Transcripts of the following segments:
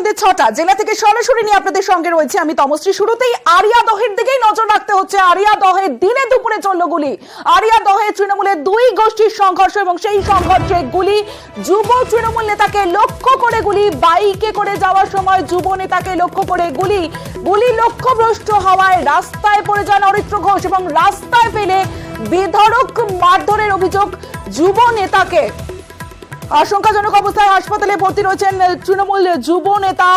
সন্ধ্যে 6টা জেলা থেকে সরাসরি নিয়ে আপনাদের সঙ্গে রয়েছে আমি তমশ্রী। শুরুতেই আরিয়াদহের দিকেই নজর রাখতে হচ্ছে। আরিয়াদহে দিনে দুপুরে চলল গুলি। আরিয়াদহে তৃণমূলের দুই গোষ্ঠীর সংঘর্ষ এবং সেই সংঘর্ষে গুলি। যুব তৃণমূল নেতাকে লক্ষ্য করে গুলি। বাইকে করে যাওয়ার সময় যুব নেতাকে লক্ষ্য করে গুলি। গুলি লক্ষ্যভ্রষ্ট হওয়ায় রাস্তায় পড়ে যান অরিত্র ঘোষ এবং রাস্তায় ফেলে বেধড়ক মারধরের অভিযোগ যুব নেতাকে। আশঙ্কাজনক অবস্থায় হাসপাতালে ভর্তি রয়েছেন তৃণমূল যুব নেতা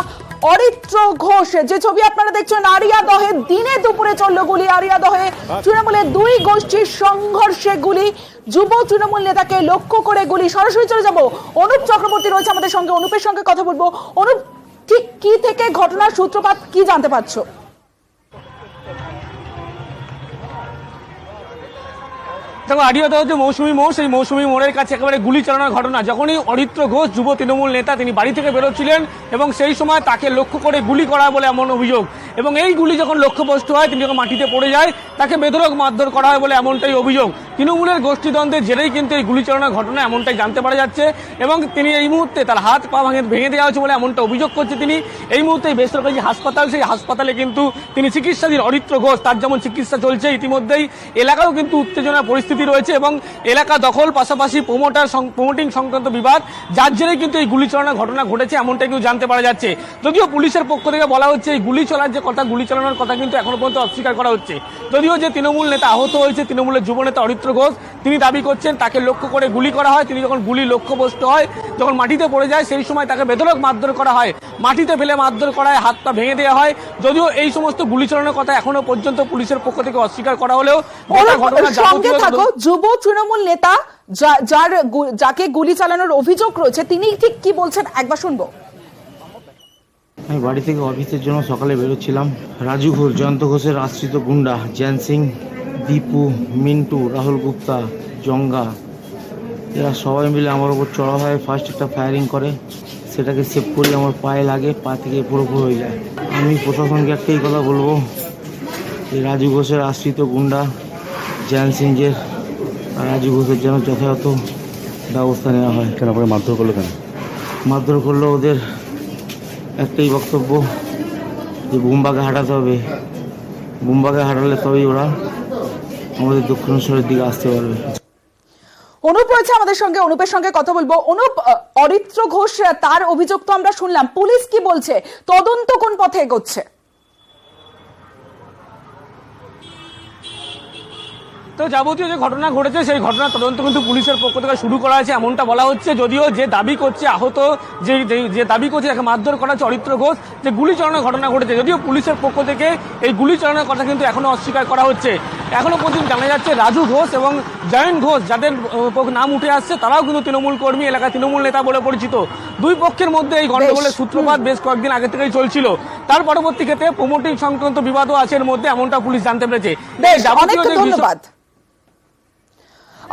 অরিত্র ঘোষ। যে ছবি আপনারা দেখছেন, আরিয়াদহে দিনে দুপুরে চলল গুলি। আরিয়াদহে তৃণমূলের দুই গোষ্ঠীর সংঘর্ষে গুলি। যুব তৃণমূল নেতাকে লক্ষ্য করে গুলি। সরাসরি চলে যাব, অনুপ চক্রবর্তী রয়েছে আমাদের সঙ্গে। অনুপের সঙ্গে কথা বলবো। অনুপ, ঠিক কি থেকে ঘটনার সূত্রপাত কি জানতে পারছো? দেখো, আরিয়াদহ যে মৌসুমী মোড়, সেই মৌসুমী মোড়ের কাছে একেবারে গুলি চালানোর ঘটনা। যখনই অরিত্র ঘোষ যুব তৃণমূল নেতা তিনি বাড়ি থেকে বেরোচ্ছিলেন এবং সেই সময় তাকে লক্ষ্য করে গুলি করা বলে এমন অভিযোগ। এবং এই গুলি যখন লক্ষ্যভ্রষ্ট হয়, তিনি যখন মাটিতে পড়ে যায়, তাকে বেধড়ক মারধর করা হয় বলে এমনটাই অভিযোগ। তৃণমূলের গোষ্ঠীদ্বন্দ্বের জেরেই কিন্তু এই গুলি চালানোর ঘটনা এমনটাই জানতে পারা যাচ্ছে। এবং তিনি এই মুহূর্তে তার হাত পা ভেঙে দেওয়া হয়েছে বলে এমনটা অভিযোগ করছে তিনি। এই মুহূর্তে বেসরকারি হাসপাতাল, সেই হাসপাতালে কিন্তু তিনি চিকিৎসাধীন অরিত্র ঘোষ। তার যেমন চিকিৎসা চলছে, ইতিমধ্যেই এলাকাও কিন্তু উত্তেজনার পরিস্থিতি রয়েছে এবং এলাকা দখল, পাশাপাশি প্রমোটিং সংক্রান্ত বিবাদ, যার জেরে কিন্তু এই গুলি চালানোর ঘটনা ঘটেছে এমনটাই কিন্তু জানতে পারা যাচ্ছে। যদিও পুলিশের পক্ষ থেকে বলা হচ্ছে এই গুলি চলার যে কথা, গুলি চালানোর কথা কিন্তু এখনো পর্যন্ত অস্বীকার করা হচ্ছে। যদিও যে তৃণমূল নেতা আহত হয়েছে, তৃণমূলের যুব নেতা অরিত্র ঘোষ, তিনি দাবি করছেন তাকে লক্ষ্য করে গুলি করা হয়। তিনি যখন গুলি লক্ষ্যভ্রষ্ট হয়, যখন মাটিতে পড়ে যায়, সেই সময় তাকে বেধড়ক মারধর করা হয়, মাটিতে ফেলে মারধর করা হয়, হাত পা ভেঙে দেওয়া হয়। যদিও এই সমস্ত গুলি চালানোর কথা এখনো পর্যন্ত পুলিশের পক্ষ থেকে অস্বীকার করা হলেও যুব তৃণমূল নেতা যাকে গুলি চালানোর অভিযোগ রয়েছে, তিনি ঠিক কি বলছেন একবার শুনবো। আমি বাড়ি থেকে অফিসের জন্য সকালে বেরোচ্ছিলাম। রাজু ঘোষ, জয়ন্ত ঘোষের আশ্রিত গুন্ডা জ্যান সিং, দীপু, মিন্টু, রাহুল গুপ্তা, জঙ্গা, এরা সবাই মিলে আমার ওপর চড়া হয়। ফার্স্ট একটা ফায়ারিং করে, সেটাকে সেভ করি, আমার পায়ে লাগে, পা থেকে পুরোপুরি হয়ে যায়। আমি প্রশাসনকে একটাই কথা বলবো, যে রাজু ঘোষের আশ্রিত গুন্ডা জ্যান সিংয়ের আর রাজু ঘোষের যেন যথাযথ ব্যবস্থা নেওয়া হয়। কেন আপনাকে মারধর করলো? কেন মারধর করলো? ওদের একটাই বক্তব্য যে বুমবাগে হাঁটাতে হবে, বুমবাগে হাঁটালে তবেই ওরা আমাদের দক্ষিণেশ্বরের দিকে আসতে পারবে। অনুপ রয়েছে আমাদের সঙ্গে, অনুপের সঙ্গে কথা বলবো। অনুপ, অরিত্র ঘোষ তার অভিযোগ তো আমরা শুনলাম, পুলিশ কি বলছে? তদন্ত কোন পথে এগোচ্ছে? তো যাবতীয় যে ঘটনা ঘটেছে, সেই ঘটনার তদন্ত কিন্তু পুলিশের পক্ষ থেকে শুরু করা হয়েছে এমনটা বলা হচ্ছে। যদিও যে দাবি করছে আহত, যে দাবি করছে তাকে মারধর করা হচ্ছে অরিত্র ঘোষ, যে গুলি চালানোর ঘটনা ঘটেছে, যদিও পুলিশের পক্ষ থেকে এই গুলি চালানোর কথা কিন্তু এখনো অস্বীকার করা হচ্ছে। এখনো পর্যন্ত জানা যাচ্ছে রাজু ঘোষ এবং জয়ন্ত ঘোষ, যাদের নাম উঠে আসছে, তারাও কিন্তু তৃণমূল কর্মী, এলাকায় তৃণমূল নেতা বলে পরিচিত। দুই পক্ষের মধ্যে এই গন্ডগোলের সূত্রপাত বেশ কয়েকদিন আগে থেকেই চলছিল। তার পরবর্তী ক্ষেত্রে প্রমোটিং সংক্রান্ত বিবাদও আছে এর মধ্যে, এমনটা পুলিশ জানতে পেরেছে। ধন্যবাদ।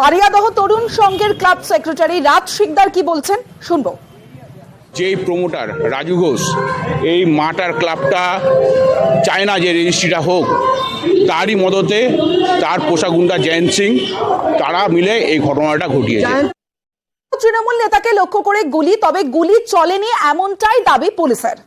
আরিয়াদহ তরুণ সংঘের ক্লাব সেক্রেটারি রাজ শিকদার কি বলছেন শুনবো। যে প্রমোটার রাজু ঘোষ এই মাটার ক্লাবটা চায় না যে রেজিস্ট্রিটা হোক, তারই মদতে তার পোষা গুন্ডা জয়ন্ত সিং, তারা মিলে এই ঘটনাটা ঘটিয়েছে। তৃণমূল নেতাকে লক্ষ্য করে গুলি, তবে গুলি চলেনি এমনটাই দাবি পুলিশের।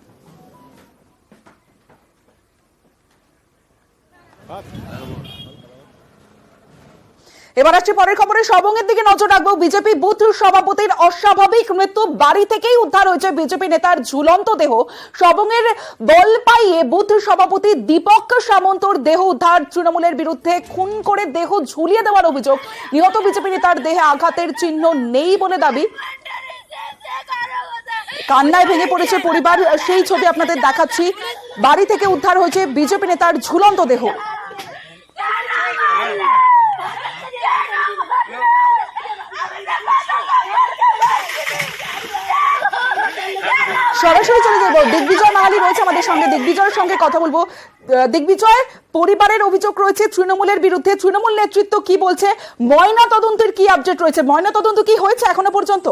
এবার আসছে পরের খবরে। সবংয়ের দিকে নজর রাখবো। বিজেপি বুথ সভাপতির অস্বাভাবিক মৃত্যু, বাড়ি থেকেই উদ্ধার হয়েছে বিজেপি নেতার ঝুলন্ত দেহ। সবংয়ের বলপাইয়ে বুথ সভাপতি দীপক সামন্তর দেহ উদ্ধার। তৃণমূলের বিরুদ্ধে খুন করে দেহ ঝুলিয়ে দেওয়ার অভিযোগ। নিহত বিজেপি নেতার দেহে আঘাতের চিহ্ন নেই বলে দাবি। কান্নায় ভেঙে পড়েছে পরিবার, সেই ছবি আপনাদের দেখাচ্ছি। বাড়ি থেকে উদ্ধার হয়েছে বিজেপি নেতার ঝুলন্ত দেহ। সরাসরি চলে যাবো, দিগ্বিজয় মাহালি রয়েছে আমাদের সঙ্গে, দিগ্বিজয়ের সঙ্গে কথা বলবো। দিগ্বিজয়, পরিবারের অভিযোগ রয়েছে তৃণমূলের বিরুদ্ধে, তৃণমূল নেতৃত্ব কি বলছে? ময়না তদন্তের কি আপডেট রয়েছে? ময়না তদন্ত কি হয়েছে এখনো পর্যন্ত?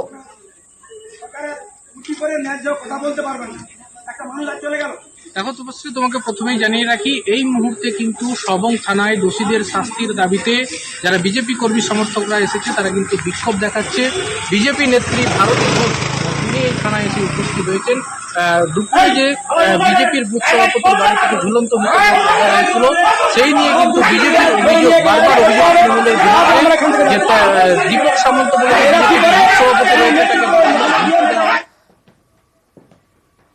দেখো তপস্বী, তোমাকে প্রথমেই জানিয়ে রাখি, এই মুহূর্তে কিন্তু সবং থানায় দোষীদের শাস্তির দাবিতে যারা বিজেপি কর্মী সমর্থকরা এসেছে, তারা কিন্তু বিক্ষোভ দেখাচ্ছে। বিজেপি নেত্রী ভারতী ঘোষ তিনি থানায় এসে উপস্থিত হয়েছেন। দুপুরে যে বিজেপির বুথ সভাপতির বাড়ি থেকে ঝুলন্ত মৃতদেহ পাওয়া হয়েছিল, সেই নিয়ে কিন্তু বিজেপির অভিযোগ, বারবার অভিযোগ তৃণমূলের বিরুদ্ধে যে দীপক সামন্ত বলে বিজেপির বুথ সভাপতি রয়েছে তাকে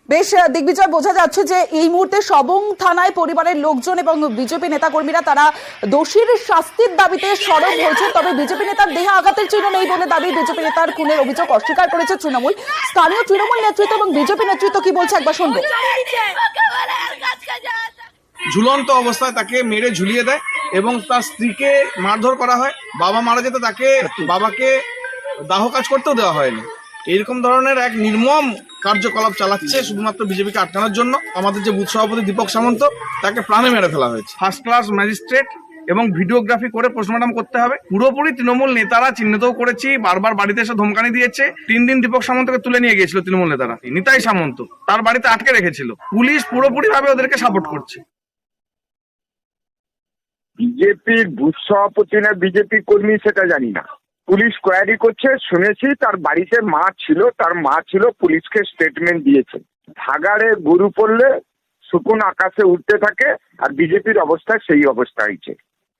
বেশ দিগ্বিজয়, বোঝা যাচ্ছে যে এই মুহূর্তে সবং থানায় পরিবারের লোকজন এবং বিজেপি নেতাকর্মীরা তারা দোষীর শাস্তির দাবিতে সরব হয়েছে। তবে বিজেপি নেতার দেহে আঘাতের চিহ্ন নেই বলে দাবি। বিজেপি নেতার খুনের অভিযোগ অস্বীকার করেছে তৃণমূল। স্থানীয় তৃণমূল নেতৃত্ব এবং বিজেপি নেতৃত্ব কি বলছে একবার শুনবো। ঝুলন্ত অবস্থায় তাকে মেরে ঝুলিয়ে দেয় এবং তার স্ত্রীকে মারধর করা হয়। বাবা মারা যেতে তাকে বাবাকে দাহ কাজ করতেও দেওয়া হয়নি। এরকম ধরনের এক নির্মম কার্যকলাপ চালাচ্ছে শুধুমাত্র বিজেপিকে আটকানোর জন্য। আমাদের যে বুথ সভাপতি দীপক সামন্ত, তাকে প্রাণে মেরে ফেলা হয়েছে। ফার্স্ট ক্লাস ম্যাজিস্ট্রেট এবং ভিডিওগ্রাফি করে পোস্টমর্টম করতে হবে। পুরোপুরি তৃণমূল নেতারা চিহ্নিতও করেছি, বারবার বাড়িতে এসে ধমকানি দিয়েছে। 3 দিন দীপক সামন্তকে তুলে নিয়ে গিয়েছিল তৃণমূল নেতারা। নিতাই সামন্ত তার বাড়িতে আটকে রেখেছিল। পুলিশ পুরোপুরি ভাবে ওদেরকে সাপোর্ট করছে। বিজেপির বুথ সভাপতি না বিজেপি কর্মী সেটা জানি না। পুলিশ কোয়ারি করছে শুনেছি, তার বাড়িতে মা ছিল, পুলিশকে স্টেটমেন্ট দিয়েছে। ভাগাড়ে গরু পড়লে শকুন আকাশে উঠতে থাকে, আর বিজেপির অবস্থা সেই অবস্থা হয়েছে।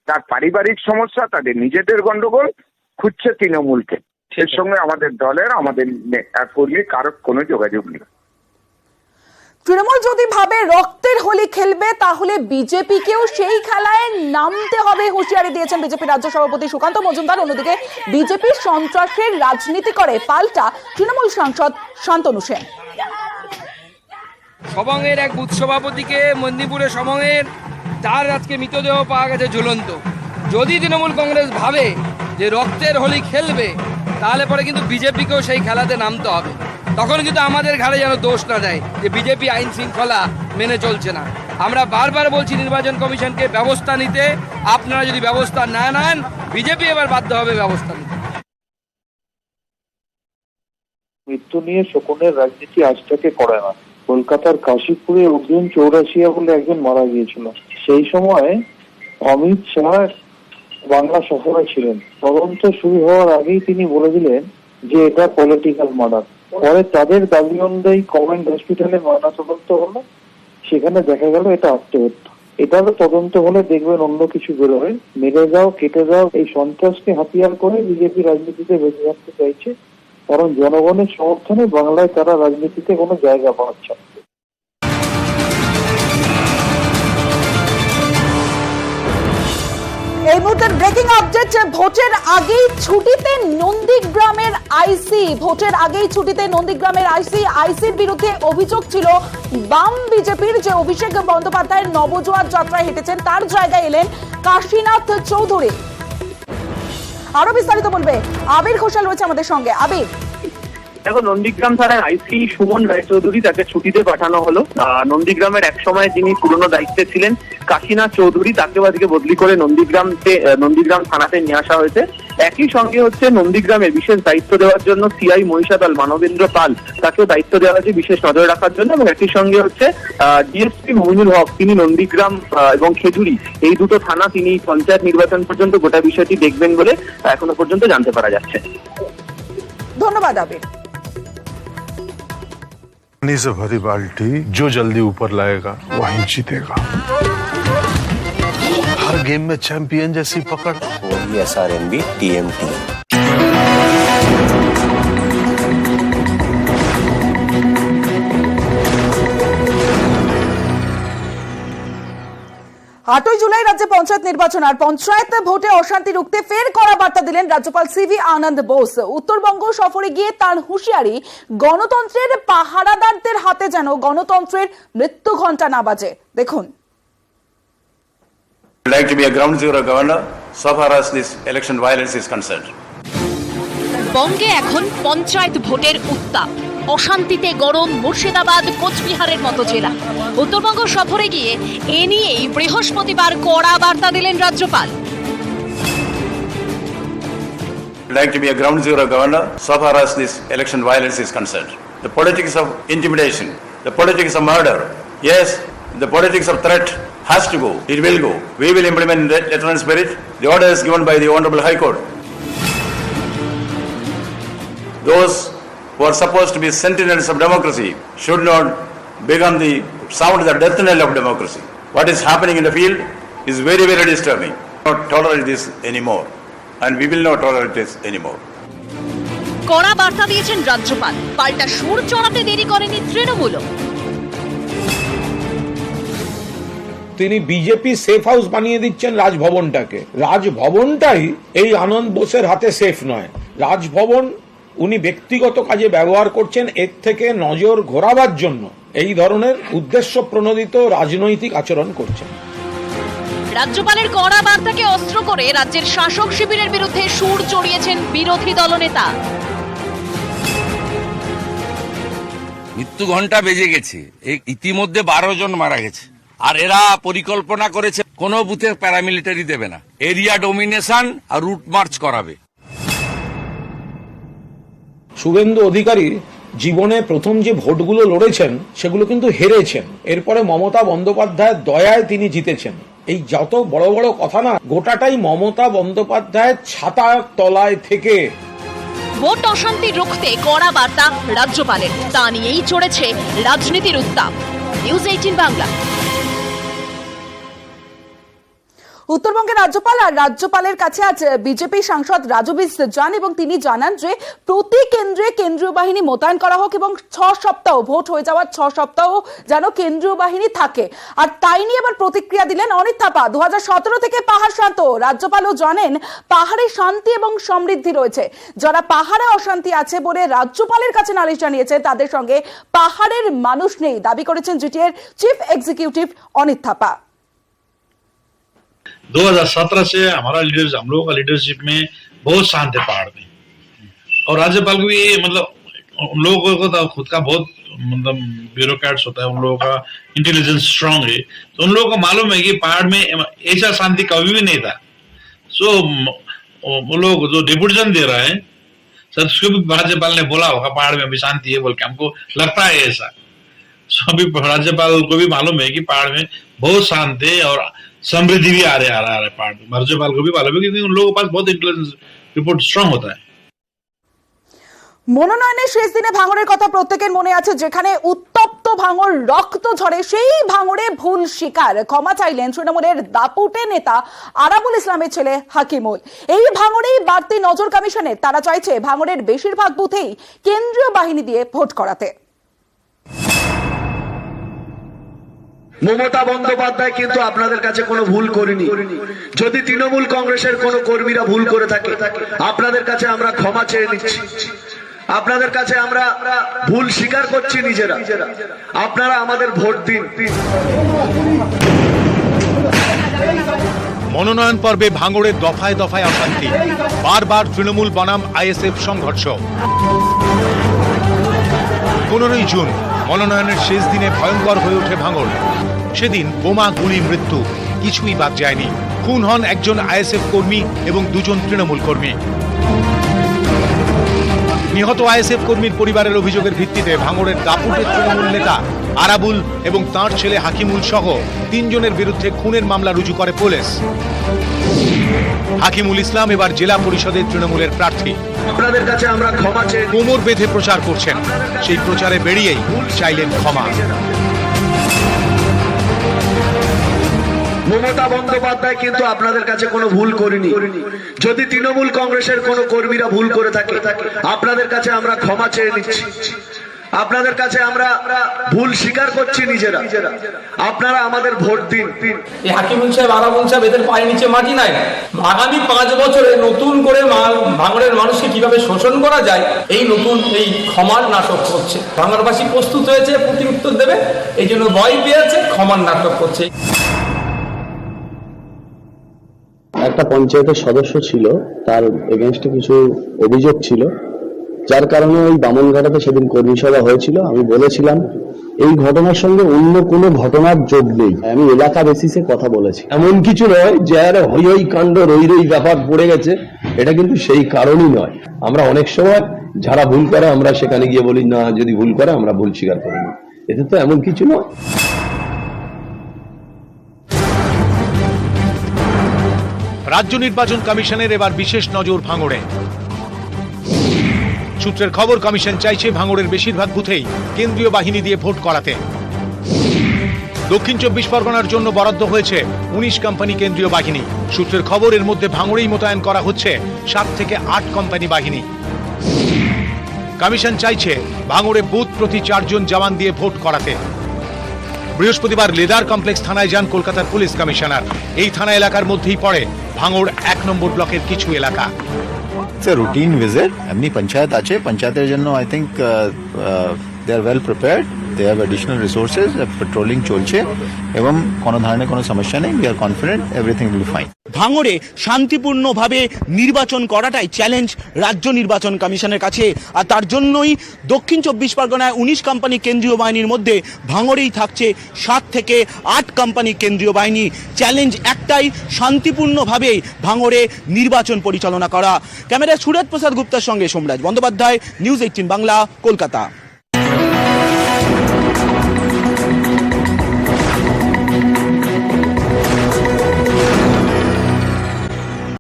তার পারিবারিক সমস্যা, তাদের নিজেদের গন্ডগোল, খুঁজছে তৃণমূলকে। এর সঙ্গে আমাদের দলের, আমাদের কর্মী কারো কোনো যোগাযোগ নেই। তৃণমূল যদি ভাবে রক্তের হোলি খেলবে তাহলে বিজেপিকেও সেই খেলায় নামতে হবে, হুঁশিয়ারি দিয়েছেন বিজেপি রাজ্য সভাপতি সুকান্ত মজুমদার। অন্যদিকে বিজেপি সন্ত্রাসের রাজনীতি করে পাল্টা তৃণমূল সাংসদ শান্তনু সেন। সবংয়ের এক বুথ সভাপতিকে মন্দিপুরে সবংয়ের তার আজকে মৃতদেহ পাওয়া গেছে ঝুলন্ত। যদি তৃণমূল কংগ্রেস ভাবে যে রক্তের হোলি খেলবে তাহলে পরে কিন্তু বিজেপিকেও সেই খেলাতে নামতে হবে। তখন কিন্তু আমাদের ঘাড়ে যেন দোষ না দেয় যে বিজেপি আইন শৃঙ্খলা মেনে চলছে না। আমরা বারবার বলছি নির্বাচন কমিশনকে ব্যবস্থা নিতে। আপনারা যদি ব্যবস্থা না নেন, বিজেপি এবার বাধ্য হবে ব্যবস্থা নিতে। মৃত্যু নিয়ে শকুনের রাজনীতি আজ থেকে করে না। কলকাতার কাশীপুরে অর্জুন চৌরাশিয়া বলে একজন মারা গিয়েছিল। সেই সময় অমিত শাহ বাংলা সফরে ছিলেন। তদন্ত শুরু হওয়ার আগেই তিনি বলে দিলেন যে এটা পলিটিক্যাল মার্ডার। পরে তাদের দাবি অনুযায়ী কমেন্ট হসপিটালে ময়নাতদন্ত হলো, সেখানে দেখা গেল এটা আত্মহত্যা। এটারও তদন্ত হলে দেখবেন অন্য কিছু বেরোয়। মেরে যাও, কেটে যাও, এই সন্ত্রাসকে হাতিয়ার করে বিজেপি রাজনীতিতে বেঁচে থাকতে চাইছে, কারণ জনগণের সমর্থনে বাংলায় তারা রাজনীতিতে কোনো জায়গা পাচ্ছে না। এই মুহূর্তে ব্রেকিং আপডেট, ভোটের আগেই ছুটিতে নন্দীগ্রামের আইসির বিরুদ্ধে অভিযোগ ছিল বাম বিজেপির যে অভিষেক বন্দ্যোপাধ্যায়ের নবজোয়ার যাত্রায় হেঁটেছেন, তার জায়গায় এলেন কাশীনাথ চৌধুরী। আরো বিস্তারিত বলবে আবির ঘোষাল রয়েছে আমাদের সঙ্গে। আবির, দেখো, নন্দীগ্রাম থানার আইসি সুমন রায়চৌধুরী তাকে ছুটিতে পাঠানো হলো। নন্দীগ্রামের এক সময় যিনি পুরনো দায়িত্বে ছিলেন কাশীনাথ চৌধুরী, তাকেও আজকে বদলি করে নন্দীগ্রাম থানাতে নিয়ে আসা হয়েছে। একই সঙ্গে হচ্ছে নন্দীগ্রামে বিশেষ দায়িত্ব দেওয়ার জন্য সিআই মহিষাদল মানবেন্দ্র পাল, তাকেও দায়িত্ব দেওয়া হয়েছে বিশেষ নজর রাখার জন্য। এবং একই সঙ্গে হচ্ছে ডিএসপি মমিনুল হক, তিনি নন্দীগ্রাম এবং খেজুরি এই দুটো থানা তিনি পঞ্চায়েত নির্বাচন পর্যন্ত গোটা বিষয়টি দেখবেন বলে এখনো পর্যন্ত জানতে পারা যাচ্ছে। ধন্যবাদ আবির। पानी से भरी बाल्टी जो जल्दी ऊपर लाएगा वही जीतेगा। हर गेम में चैंपियन जैसी पकड़। SRMB TMT। আটই জুলাই রাজ্যে পঞ্চায়েত নির্বাচন, আর পঞ্চায়েত ভোটে অশান্তি রুখতে ফের কড়া বার্তা দিলেন রাজ্যপাল সিভি আনন্দ বোস। উত্তরবঙ্গ সফরে গিয়ে তার হুঁশিয়ারি, গণতন্ত্রের পাহারাদারদের হাতে যেন গণতন্ত্রের মৃত্যু ঘণ্টা না বাজে। দেখুন। Like to be a ground zero governor so far as this election violence is concerned. বঙ্গে এখন পঞ্চায়েত ভোটের উত্তাপ, অশান্তিতে গরম মুর্শিদাবাদ, কোচবিহারের মতো জেলা। উত্তরবঙ্গ সফরে গিয়ে এ নিয়েই বৃহস্পতিবার কড়া বার্তা দিলেন রাজ্যপাল। Like to be a ground zero governor so far as this election violence is concerned. The politics of intimidation, the politics of murder, yes, the politics of threat has to go. It will go. We will implement the letter and spirit, the orders given by the Honorable High Court. Those who are supposed to be sentinels of democracy, should not become the sound the death knell of democracy. What is happening in the field is very, very disturbing. We will not tolerate this anymore, and we will not tolerate this anymore. কড়া বার্তা দিয়েছেন রাজ্যপাল, পাল্টা সুর চড়াতে দেরি করেনি তৃণমূলও। তিনি বিজেপি সেফ হাউস বানিয়ে দিচ্ছেন রাজভবনটাকে। রাজভবনটাই এই আনন্দ বোসের হাতে সেফ নয়। রাজভবন উনি ব্যক্তিগত কাজে ব্যবহার করছেন, এর থেকে নজর ঘোরাবার জন্য এই ধরনের উদ্দেশ্য প্রণোদিত রাজনৈতিক আচরণ করছেন। রাজ্যপালের কড়া বার্তাকে অস্ত্র করে রাজ্যের শাসক শিবিরের বিরুদ্ধে সুর চড়িয়েছেন বিরোধী দলনেতা। মৃত্যু ঘন্টা বেজে গেছে, ইতিমধ্যে 12 জন মারা গেছে, আর এরা পরিকল্পনা করেছে কোন বুথে প্যারামিলিটারি দেবে না, এরিয়া ডোমিনেশন আর রুট মার্চ করাবে। শুভেন্দু অধিকারী জীবনে প্রথম যে ভোটগুলো লড়েছেন সেগুলো কিন্তু হেরেছেন, এরপরে মমতা বন্দ্যোপাধ্যায়ের দয়ায় তিনি জিতেছেন। এই যত বড় বড় কথা না, গোটাটাই মমতা বন্দ্যোপাধ্যায়ের ছাতার তলায় থেকে। ভোট অশান্তি রুখতে কড়া বার্তা রাজ্যপালের, তা নিয়েই চড়েছে রাজনীতির উত্তাপ। নিউজ 18 বাংলা। উত্তরবঙ্গের রাজ্যপাল আর রাজ্যপালের কাছে আজ বিজেপি সাংসদ রাজু বিস যান এবং তিনি জানান যে প্রতি কেন্দ্রে কেন্দ্রীয় বাহিনী মোতায়েন করা হোক এবং 6 সপ্তাহ ভোট হয়ে যাওয়ার 6 সপ্তাহ যেন কেন্দ্রীয় বাহিনী থাকে। আর তাই নিয়ে এবার প্রতিক্রিয়া দিলেন অনিত থাপা। 2017 থেকে পাহাড় শান্ত, রাজ্যপালও জানেন পাহাড়ে শান্তি এবং সমৃদ্ধি রয়েছে। যারা পাহাড়ে অশান্তি আছে বলে রাজ্যপালের কাছে নালিশ জানিয়েছে তাদের সঙ্গে পাহাড়ের মানুষ নেই, দাবি করেছেন জিটিএর চিফ एग्जीक्यूटिव अनित थापा। 2017 से हमारा लीडर्स, हम लोगों का लीडरशिप में बहुत शांत है पहाड़ में, और राज्यपाल को भी मतलब उन लोगों को तो खुद का बहुत मतलब ब्यूरोक्रेट्स होता है, उन लोगों का इंटेलिजेंस स्ट्रांग है, तो उन लोगों को मालूम है कि पहाड़ में ऐसा शांति कभी भी नहीं था। सो वो लोग जो डिप्यूटेशन दे रहे हैं सर, उसको भी राज्यपाल ने बोला होगा पहाड़ में अभी शांति है बोल के, हमको लगता है ऐसा। सो अभी राज्यपाल को भी मालूम है कि पहाड़ में बहुत शांत है और समृद्धि भी आ रहा है पहाड़ में। राज्यपाल को भी मालूम है क्योंकि उन लोगों के पास बहुत इंटेलिजेंस रिपोर्ट स्ट्रांग होता है। মনোনয়নের শেষ দিনে ভাঙড়ের কথা প্রত্যেকের মনে আছে, যেখানে উত্তপ্ত ভাঙড় রক্ত ঝরে, সেই ভাঙড়ে ভুল স্বীকার, ক্ষমা চাইলেন তৃণমূলের দাপুটে নেতা আরাবুল ইসলামের ছেলে হাকিমুল। এই ভাঙড়েই বাড়তি নজর কমিশনের, তারা চাইছে ভাঙড়ের বেশিরভাগ বুথেই কেন্দ্রীয় বাহিনী দিয়ে ভোট করাতে। মমতা বন্দ্যোপাধ্যায় কিন্তু আপনাদের কাছে কোনো ভুল করেনি। যদি তৃণমূল কংগ্রেসের কোনো কর্মীরা ভুল করে থাকে আপনাদের কাছে আমরা ক্ষমা চেয়ে নিচ্ছি, আপনাদের কাছে আমরা ভুল স্বীকার করছি নিজেরা, আপনারা আমাদের ভোট দিন। মনোনয়ন পর্বে ভাঙড়ের দফায় দফায় অশান্তি, বারবার তৃণমূল বনাম আইএসএফ সংঘর্ষ। 15 জুন মনোনয়নের শেষ দিনে ভয়ঙ্কর হয়ে ওঠে ভাঙড়। সেদিন বোমা, গুলি, মৃত্যু কিছুই বাদ যায়নি। খুন হন একজন আইএসএফ কর্মী এবং 2 জন তৃণমূল কর্মী। নিহত আইএসএফ কর্মীর পরিবারের অভিযোগের ভিত্তিতে ভাঙড়ের দাপুটের তৃণমূল নেতা আরাবুল এবং তাঁর ছেলে হাকিমুল সহ 3 জনের বিরুদ্ধে খুনের মামলা রুজু করে পুলিশ। হাকিমুল ইসলাম এবার জেলা পরিষদের তৃণমূলের প্রার্থী। আপনাদের কাছে আমরা ক্ষমা চেয়ে, কোমর বেঁধে প্রচার করছেন, সেই প্রচারে বেরিয়েই চাইলেন ক্ষমা। মমতা বন্দ্যোপাধ্যায় কিন্তু আপনাদের কাছে কোনো ভুল করেনি। যদি তৃণমূল কংগ্রেসের কোনো কর্মীরা ভুল করে থাকে আপনাদের কাছে আমরা ক্ষমা চেয়ে নিচ্ছি, আপনাদের কাছে আমরা ভুল স্বীকার করছি নিজেরা, আপনারা আমাদের ভোট দিন। এই হাকিমুল সাহেব, আরাবুল সাহেব, এদের পায়ের নিচে মাটি নাই। আগামী 5 বছরে নতুন করে ভাঙড়ের মানুষকে কিভাবে শোষণ করা যায় এই নতুন এই ক্ষমার নাটক করছে। ভাঙড়বাসী প্রস্তুত হয়েছে প্রতি উত্তর দেবে, এই জন্য ভয় পেয়েছে, ক্ষমার নাটক করছে। একটা পঞ্চায়েতের সদস্য ছিল, তার এগেনস্টে কিছু অভিযোগ ছিল, যার কারণে ওই বামনঘাটাতে সেদিন কর্মী সভা হয়েছিল। আমি বলেছিলাম এই ঘটনার সঙ্গে অন্য কোনো ঘটনার যোগ নেই, আমি এলাকা বেসিসে কথা বলেছি। এমন কিছু নয় যে আরে হই হই কাণ্ড রই রই ব্যাপার পড়ে গেছে, এটা কিন্তু সেই কারণই নয়। আমরা অনেক সময় যারা ভুল করে আমরা সেখানে গিয়ে বলি না, যদি ভুল করে আমরা ভুল স্বীকার করি না, এতে তো এমন কিছু নয়। রাজ্য নির্বাচন কমিশনের এবার বিশেষ নজর ভাঙড়ে। সূত্রের খবর, কমিশন চাইছে ভাঙড়ের বেশিরভাগ বুথেই কেন্দ্রীয় বাহিনী দিয়ে ভোট করাতে। দক্ষিণ 24 পরগনার জন্য বরাদ্দ হয়েছে 19 কোম্পানি কেন্দ্রীয় বাহিনী। সূত্রের খবর, এর মধ্যে ভাঙড়েই মোতায়েন করা হচ্ছে 7 থেকে 8 কোম্পানি বাহিনী। কমিশন চাইছে ভাঙড়ে বুথ প্রতি 4 জন জওয়ান দিয়ে ভোট করাতে। বৃহস্পতিবার লেদার কমপ্লেক্স থানায় যান কলকাতার পুলিশ কমিশনার। এই থানা এলাকার মধ্যেই পড়ে ভাঙড় 1 নম্বর ব্লকের কিছু এলাকা। It's a routine visit. এমনি পঞ্চায়েত আছে, পঞ্চায়েতের জন্য I think they are well prepared. They have additional resources. Patrolling চলছে এবং কোনো ধরনের কোনো সমস্যা নেই। We are confident everything will be fine. ভাঙড়ে শান্তিপূর্ণভাবে নির্বাচন করাটাই চ্যালেঞ্জ রাজ্য নির্বাচন কমিশনের কাছে, আর তার জন্যই দক্ষিণ 24 পরগনায় 19 কোম্পানি কেন্দ্রীয় বাহিনীর মধ্যে ভাঙড়েই থাকছে 7 থেকে 8 কোম্পানি কেন্দ্রীয় বাহিনী। চ্যালেঞ্জ একটাই, শান্তিপূর্ণভাবে ভাঙড়ে নির্বাচন পরিচালনা করা। ক্যামেরায় সুরজ প্রসাদ গুপ্তার সঙ্গে সোমরাজ বন্দ্যোপাধ্যায়, নিউজ 18 বাংলা, কলকাতা।